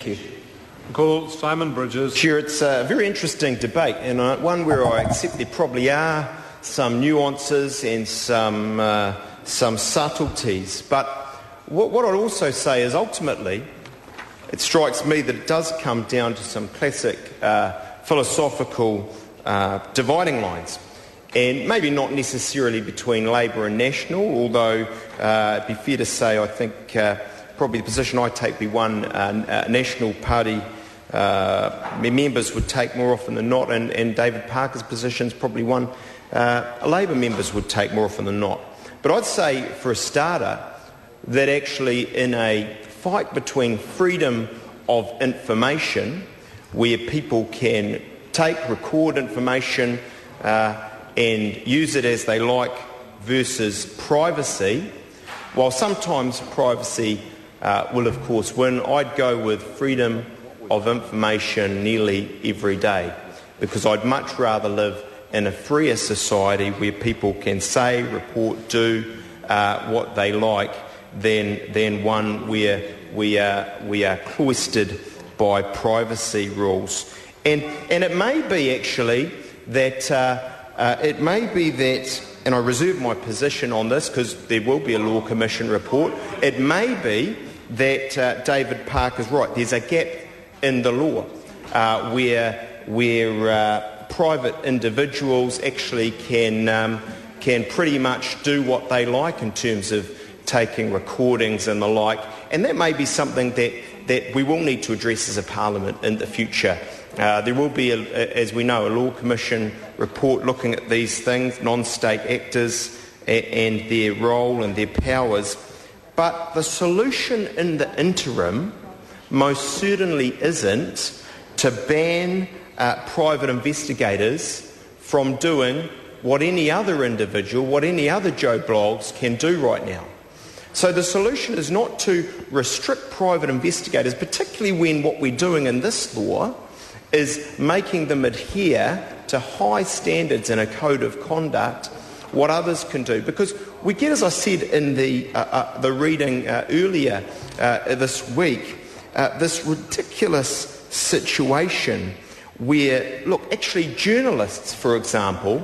Thank you. Call Simon Bridges. Chair, it's a very interesting debate, and one where I accept there probably are some nuances and some subtleties. But what I'd also say is ultimately it strikes me that it does come down to some classic philosophical dividing lines. And maybe not necessarily between Labour and National, although it'd be fair to say I think probably the position I take be one National Party members would take more often than not, and David Parker's position is probably one Labour members would take more often than not. But I'd say, for a starter, that actually in a fight between freedom of information, where people can take, record information and use it as they like, versus privacy, while sometimes privacy will of course win, I'd go with freedom of information nearly every day, because I'd much rather live in a freer society where people can say, report, do what they like than one where we are cloistered by privacy rules. And it may be actually that and I reserve my position on this because there will be a Law Commission report, it may be that David Parker's right. There's a gap in the law where private individuals actually can pretty much do what they like in terms of taking recordings and the like, and that may be something that we will need to address as a Parliament in the future. There will be, as we know, a Law Commission report looking at these things, non-state actors and their role and their powers. But the solution in the interim most certainly isn't to ban private investigators from doing what any other individual, what any other Joe Bloggs can do right now. So the solution is not to restrict private investigators, particularly when what we're doing in this law is making them adhere to high standards and a code of conduct, what others can do. Because we get, as I said in the reading earlier this week, this ridiculous situation where, look, actually journalists, for example,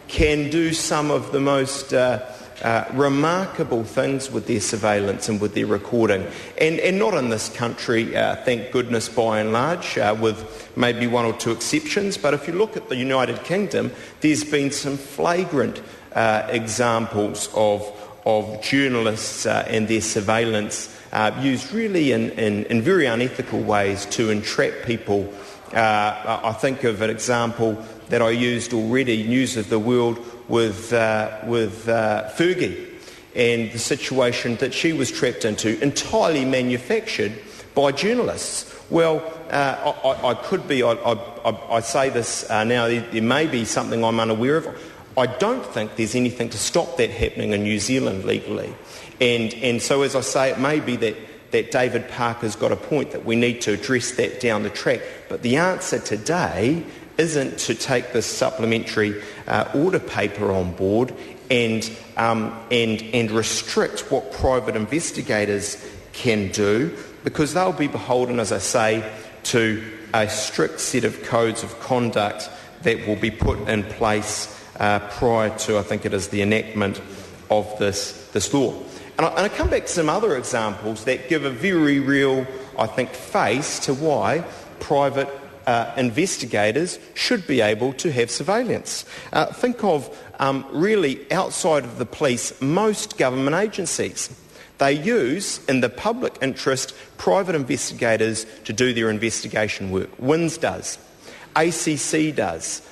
can do some of the most remarkable things with their surveillance and with their recording. And not in this country, thank goodness, by and large, with maybe one or two exceptions. But if you look at the United Kingdom, there's been some flagrant examples of journalists and their surveillance used really in very unethical ways to entrap people. I think of an example that I used already, News of the World, with Fergie and the situation that she was trapped into, entirely manufactured by journalists. Well, I say this now, there may be something I'm unaware of. I don't think there's anything to stop that happening in New Zealand legally. And so, as I say, it may be that David Parker's got a point that we need to address that down the track. But the answer today isn't to take this supplementary order paper on board and restrict what private investigators can do, because they'll be beholden, as I say, to a strict set of codes of conduct that will be put in place prior to, I think it is, the enactment of this law. And I come back to some other examples that give a very real, I think, face to why private investigators should be able to have surveillance. Think of, really, outside of the police, most government agencies. They use, in the public interest, private investigators to do their investigation work. WINS does. ACC does.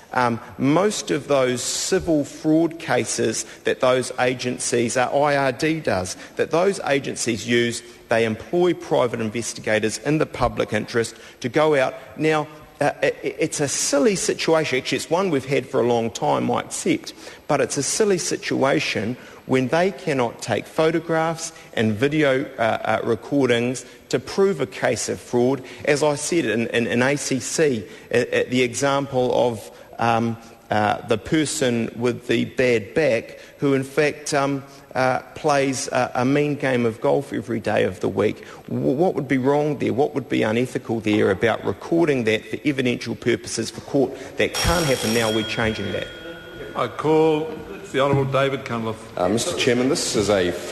Most of those civil fraud cases that those agencies, IRD does, that those agencies use, they employ private investigators in the public interest to go out. Now, it's a silly situation. Actually, it's one we've had for a long time, I accept, but it's a silly situation when they cannot take photographs and video recordings to prove a case of fraud. As I said in ACC, the example of the person with the bad back who in fact plays a mean game of golf every day of the week. What would be wrong there? What would be unethical there about recording that for evidential purposes for court? That can't happen now. We're changing that. I call the Honourable David Cunliffe. Mr. Chairman, this is a